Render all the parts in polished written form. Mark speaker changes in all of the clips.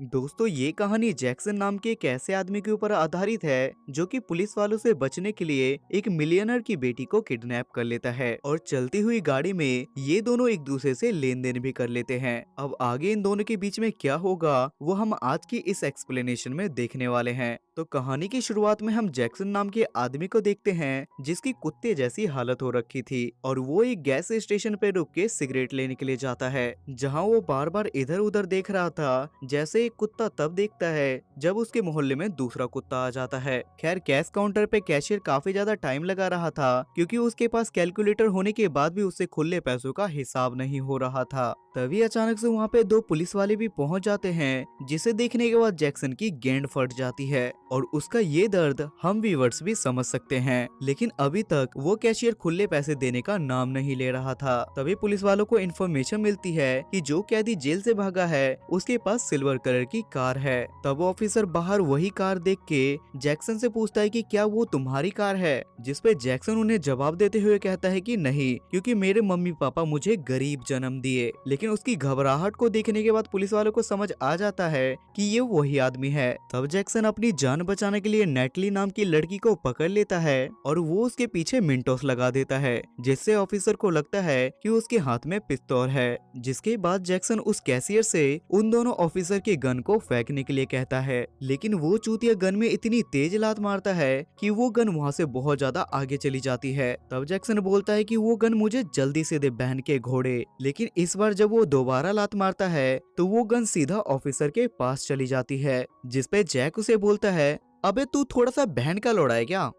Speaker 1: दोस्तों, ये कहानी जैक्सन नाम के एक ऐसे आदमी के ऊपर आधारित है जो कि पुलिस वालों से बचने के लिए एक मिलियनर की बेटी को किडनैप कर लेता है और चलती हुई गाड़ी में ये दोनों एक दूसरे से लेन देन भी कर लेते हैं। अब आगे इन दोनों के बीच में क्या होगा वो हम आज की इस एक्सप्लेनेशन में देखने वाले हैं। तो कहानी की शुरुआत में हम जैक्सन नाम के आदमी को देखते हैं जिसकी कुत्ते जैसी हालत हो रखी थी और वो एक गैस स्टेशन पे रुक के सिगरेट लेने के लिए जाता है, जहाँ वो बार बार इधर उधर देख रहा था जैसे एक कुत्ता तब देखता है जब उसके मोहल्ले में दूसरा कुत्ता आ जाता है। खैर, कैश काउंटर पे कैशियर काफी ज्यादा टाइम लगा रहा था क्योंकि उसके पास कैलकुलेटर होने के बाद भी उससे खुले पैसों का हिसाब नहीं हो रहा था। तभी अचानक से वहाँ पे दो पुलिस वाले भी पहुँच जाते हैं, जिसे देखने के बाद जैक्सन की गेंद फट जाती है और उसका ये दर्द हम व्यूअर्स भी समझ सकते हैं। लेकिन अभी तक वो कैशियर खुले पैसे देने का नाम नहीं ले रहा था। तभी पुलिस वालों को इन्फॉर्मेशन मिलती है कि जो कैदी जेल से भागा है उसके पास सिल्वर कलर की कार है। तब वो ऑफिसर बाहर वही कार देख के जैक्सन से पूछता है कि क्या वो तुम्हारी कार है, जिसपे जैक्सन उन्हें जवाब देते हुए कहता है कि नहीं, क्योंकि मेरे मम्मी पापा मुझे गरीब जन्म दिए। लेकिन उसकी घबराहट को देखने के बाद पुलिस वालों को समझ आ जाता है कि ये वही आदमी है। तब जैक्सन अपनी जान बचाने के लिए नेटली नाम की लड़की को पकड़ लेता है और वो उसके पीछे मिंटोस लगा देता है, जिससे ऑफिसर को लगता है कि उसके हाथ में पिस्तौल है। जिसके बाद जैक्सन उस कैशियर से उन दोनों ऑफिसर के गन को फेंकने के लिए कहता है, लेकिन वो चूतिया गन में इतनी तेज लात मारता है कि वो गन वहाँ से बहुत ज्यादा आगे चली जाती है। तब जैक्सन बोलता है कि वो गन मुझे जल्दी से दे बहन के घोड़े। लेकिन इस बार जब वो दोबारा लात मारता है तो वो गन सीधा ऑफिसर के पास चली जाती है, जिसपे जैक उसे बोलता है, अबे तू थोड़ा सा बहन का लोड़ा है क्या।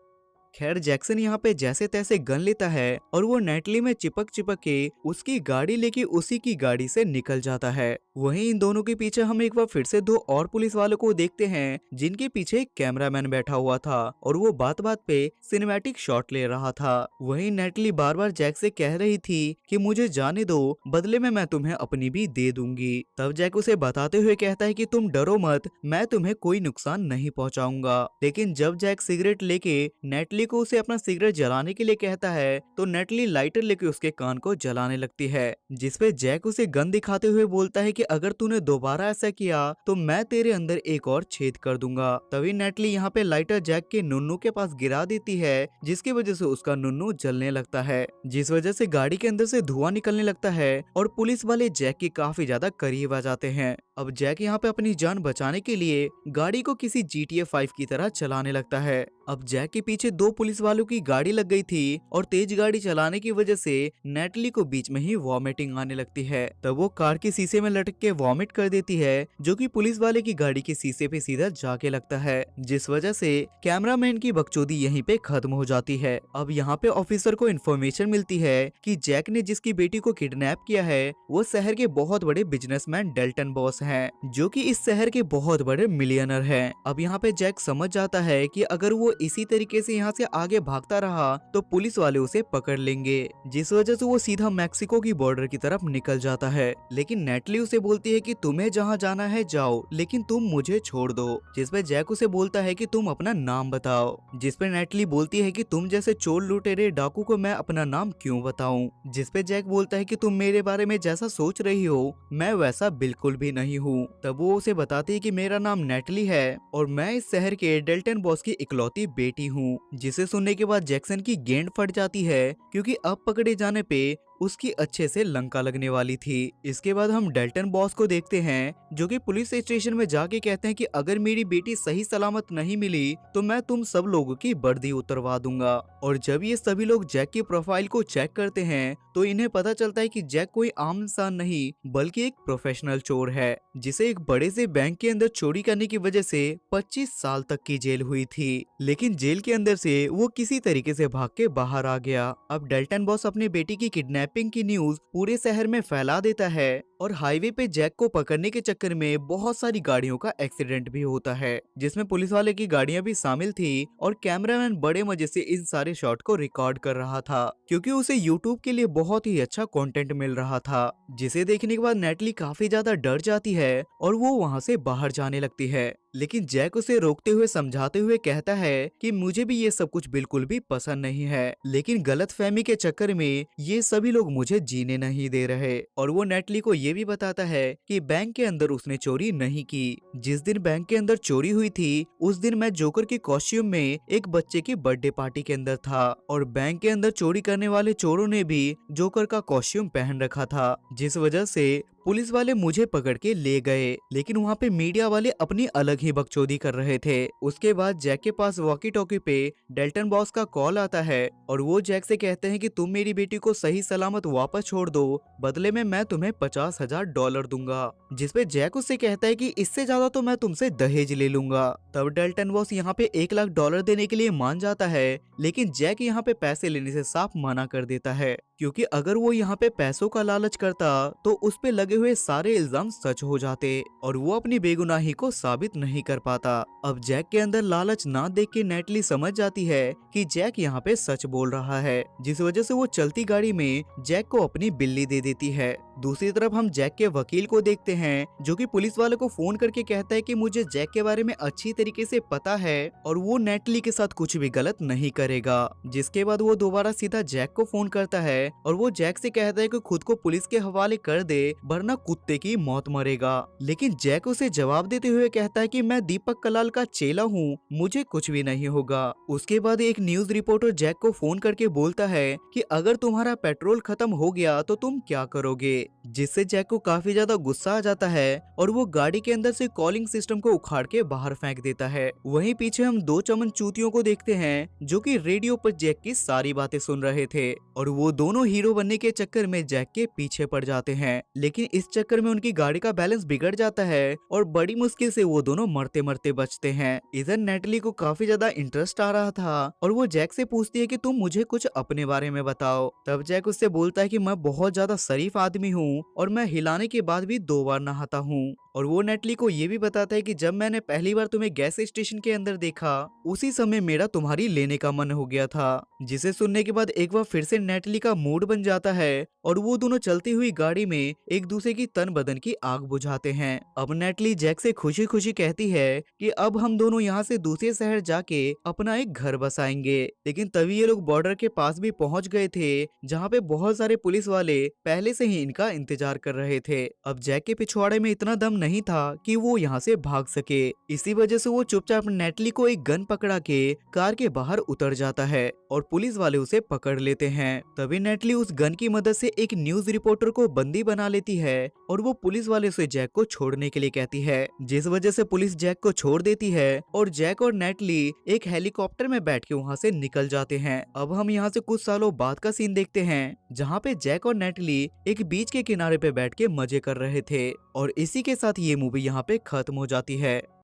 Speaker 1: खैर, जैक्सन यहाँ पे जैसे तैसे गन लेता है और वो नेटली में चिपक चिपक के उसकी गाड़ी लेके उसी की गाड़ी से निकल जाता है। वहीं इन दोनों के पीछे हम एक बार फिर से दो और पुलिस वालों को देखते हैं जिनके पीछे एक कैमरामैन बैठा हुआ था और वो बात बात पे सिनेमैटिक शॉट ले रहा था। वहीं नेटली बार बार जैक से कह रही थी कि मुझे जाने दो, बदले में मैं तुम्हें अपनी भी दे दूंगी। तब जैक उसे बताते हुए कहता है कि तुम डरो मत, मैं तुम्हें कोई नुकसान नहीं पहुंचाऊंगा। लेकिन जब जैक सिगरेट लेके नेटली को उसे अपना सिगरेट जलाने के लिए कहता है तो नेटली लाइटर लेके उसके कान को जलाने लगती है, जिसपे जैक उसे गन दिखाते हुए बोलता है कि अगर तूने दोबारा ऐसा किया तो मैं तेरे अंदर एक और छेद कर दूंगा। तभी नेटली यहाँ पे लाइटर जैक के नुन्नू के पास गिरा देती है, जिसकी वजह से उसका नुन्नू जलने लगता है, जिस वजह से गाड़ी के अंदर से धुआं निकलने लगता है और पुलिस वाले जैक के काफी ज्यादा करीब आ जाते हैं। अब जैक यहाँ पे अपनी जान बचाने के लिए गाड़ी को किसी GTA 5 की तरह चलाने लगता है। अब जैक के पीछे दो पुलिस वालों की गाड़ी लग गई थी और तेज गाड़ी चलाने की वजह से नेटली को बीच में ही वॉमिटिंग आने लगती है। तब वो कार के शीशे में लटक के वॉमिट कर देती है, जो कि पुलिस वाले की गाड़ी के शीशे पे सीधा जाके लगता है, जिस वजह से कैमरामैन की बकचोदी यहीं पे खत्म हो जाती है। अब यहाँ पे ऑफिसर को इन्फॉर्मेशन मिलती है कि जैक ने जिसकी बेटी को किडनैप किया है वो शहर के बहुत बड़े बिजनेसमैन डेल्टन बॉस हैं, जो कि इस शहर के बहुत बड़े मिलियनर हैं। अब यहाँ पे जैक समझ जाता है कि अगर वो इसी तरीके से यहाँ से आगे भागता रहा तो पुलिस वाले उसे पकड़ लेंगे, जिस वजह से वो सीधा मैक्सिको की बॉर्डर की तरफ निकल जाता है। लेकिन नेटली उसे बोलती है कि तुम्हें जहाँ जाना है जाओ, लेकिन तुम मुझे छोड़ दो। जिसपे जैक उसे बोलता है कि तुम अपना नाम बताओ, जिसपे नेटली बोलती है कि तुम जैसे चोर लुटेरे डाकू को मैं अपना नाम क्यों बताऊं। जिसपे जैक बोलता है कि तुम मेरे बारे में जैसा सोच रही हो मैं वैसा बिल्कुल भी नहीं हूँ। तब वो उसे बताती है कि मेरा नाम नेटली है और मैं इस शहर के डेल्टन बॉस की इकलौती बेटी हूँ। जिसे सुनने के बाद जैक्सन की गेंद फट जाती है, क्योंकि अब पकड़े जाने पे उसकी अच्छे से लंका लगने वाली थी। इसके बाद हम डेल्टन बॉस को देखते हैं, जो कि पुलिस स्टेशन में जाके कहते हैं कि अगर मेरी बेटी सही सलामत नहीं मिली तो मैं तुम सब लोगों की वर्दी उतरवा दूंगा। और जब ये सभी लोग जैक की प्रोफाइल को चेक करते हैं तो इन्हें पता चलता है कि जैक कोई आम इंसान नहीं बल्कि एक प्रोफेशनल चोर है, जिसे एक बड़े से बैंक के अंदर चोरी करने की वजह से 25 साल तक की जेल हुई थी। लेकिन जेल के अंदर से वो किसी तरीके से भाग के बाहर आ गया। अब डेल्टन बॉस अपनी बेटी की किडनैपिंग की न्यूज पूरे शहर में फैला देता है और हाईवे पे जैक को पकड़ने के चक्कर में बहुत सारी गाड़ियों का एक्सीडेंट भी होता है, जिसमें पुलिस वाले की गाड़ियां भी शामिल थी और कैमरामैन बड़े मजे से इन सारे शॉट को रिकॉर्ड कर रहा था, क्योंकि उसे यूट्यूब के लिए बहुत ही अच्छा कंटेंट मिल रहा था। जिसे देखने के बाद नेटली काफी ज्यादा डर जाती है और वो वहाँ से बाहर जाने लगती है। लेकिन जैक उसे रोकते हुए समझाते हुए कहता है कि मुझे भी ये सब कुछ बिल्कुल भी पसंद नहीं है, लेकिन गलतफहमी के चक्कर में ये सभी लोग मुझे जीने नहीं दे रहे। और वो नेटली को ये भी बताता है कि बैंक के अंदर उसने चोरी नहीं की। जिस दिन बैंक के अंदर चोरी हुई थी उस दिन मैं जोकर के कॉस्ट्यूम में एक बच्चे की बर्थडे पार्टी के अंदर था, और बैंक के अंदर चोरी करने वाले चोरों ने भी जोकर का कॉस्ट्यूम पहन रखा था, जिस वजह से पुलिस वाले मुझे पकड़ के ले गए। लेकिन वहाँ पे मीडिया वाले अपनी अलग ही बकचोदी कर रहे थे। उसके बाद जैक के पास वॉकी टॉकी पे डेल्टन बॉस का कॉल आता है और वो जैक से कहते हैं कि तुम मेरी बेटी को सही सलामत वापस छोड़ दो, बदले में मैं तुम्हें $50,000 दूंगा। जिसपे जैक उससे कहता है कि इससे ज्यादा तो मैं तुमसे दहेज ले लूंगा। तब डेल्टन बॉस यहाँ पे $1,00,000 देने के लिए मान जाता है, लेकिन जैक यहाँ पे पैसे लेने से साफ मना कर देता है, क्योंकि अगर वो यहाँ पे पैसों का लालच करता तो उस पे लगे हुए सारे इल्जाम सच हो जाते और वो अपनी बेगुनाही को साबित नहीं कर पाता। अब जैक के अंदर लालच ना देख के नेटली समझ जाती है कि जैक यहाँ पे सच बोल रहा है, जिस वजह से वो चलती गाड़ी में जैक को अपनी बिल्ली दे देती है। दूसरी तरफ हम जैक के वकील को देखते हैं, जो कि पुलिस वाले को फोन करके कहता है कि मुझे जैक के बारे में अच्छी तरीके से पता है और वो नेटली के साथ कुछ भी गलत नहीं करेगा। जिसके बाद वो दोबारा सीधा जैक को फोन करता है और वो जैक से कहता है कि खुद को पुलिस के हवाले कर दे वरना कुत्ते की मौत मरेगा। लेकिन जैक उसे जवाब देते हुए कहता है कि मैं दीपक कलाल का चेला हूँ, मुझे कुछ भी नहीं होगा। उसके बाद एक न्यूज रिपोर्टर जैक को फोन करके बोलता है कि अगर तुम्हारा पेट्रोल खत्म हो गया तो तुम क्या करोगे, जिससे जैक को काफी ज्यादा गुस्सा आ जाता है और वो गाड़ी के अंदर से कॉलिंग सिस्टम को उखाड़ के बाहर फेंक देता है। वहीं पीछे हम दो चमन चूतियों को देखते हैं जो कि रेडियो पर जैक की सारी बातें सुन रहे थे और वो दोनों हीरो बनने के चक्कर में जैक के पीछे पड़ जाते हैं। लेकिन इस चक्कर में उनकी गाड़ी का बैलेंस बिगड़ जाता है और बड़ी मुश्किल से वो दोनों मरते मरते बचते हैं। इधर नेटली को काफी ज्यादा इंटरेस्ट आ रहा था और वो जैक से पूछती है कि तुम मुझे कुछ अपने बारे में बताओ। तब जैक उससे बोलता है कि मैं बहुत ज्यादा शरीफ आदमी हूँ और मैं हिलाने के बाद भी 2 बार नहाता हूँ। और वो नेटली को ये भी बताता है कि जब मैंने पहली बार तुम्हें गैस स्टेशन के अंदर देखा उसी समय मेरा तुम्हारी लेने का मन हो गया था। जिसे सुनने के बाद एक बार फिर से नेटली का मूड बन जाता है और वो दोनों चलती हुई गाड़ी में एक दूसरे की तन बदन की आग बुझाते हैं। अब नेटली जैक से खुशी खुशी कहती है कि अब हम दोनों यहाँ से दूसरे शहर जाके अपना एक घर बसाएंगे। लेकिन तभी ये लोग बॉर्डर के पास भी पहुंच गए थे, जहाँ पे बहुत सारे पुलिस वाले पहले से ही इनका इंतजार कर रहे थे। अब जैक के पिछवाड़े में इतना दम नहीं था कि वो यहाँ से भाग सके, इसी वजह से वो चुपचाप नेटली को एक गन पकड़ा के कार के बाहर उतर जाता है और पुलिस वाले उसे पकड़ लेते हैं। तभी नेटली उस गन की मदद से एक न्यूज रिपोर्टर को बंदी बना लेती है और वो पुलिस वाले से जैक को छोड़ने के लिए कहती है, जिस वजह से पुलिस जैक को छोड़ देती है और जैक और नेटली एक हेलीकॉप्टर में बैठ के वहाँ से निकल जाते हैं। अब हम यहाँ से कुछ सालों बाद का सीन देखते हैं, जहाँ पे जैक और नेटली एक बीच के किनारे पे बैठ के मजे कर रहे थे और इसी के साथ ये मूवी यहाँ पे खत्म हो जाती है।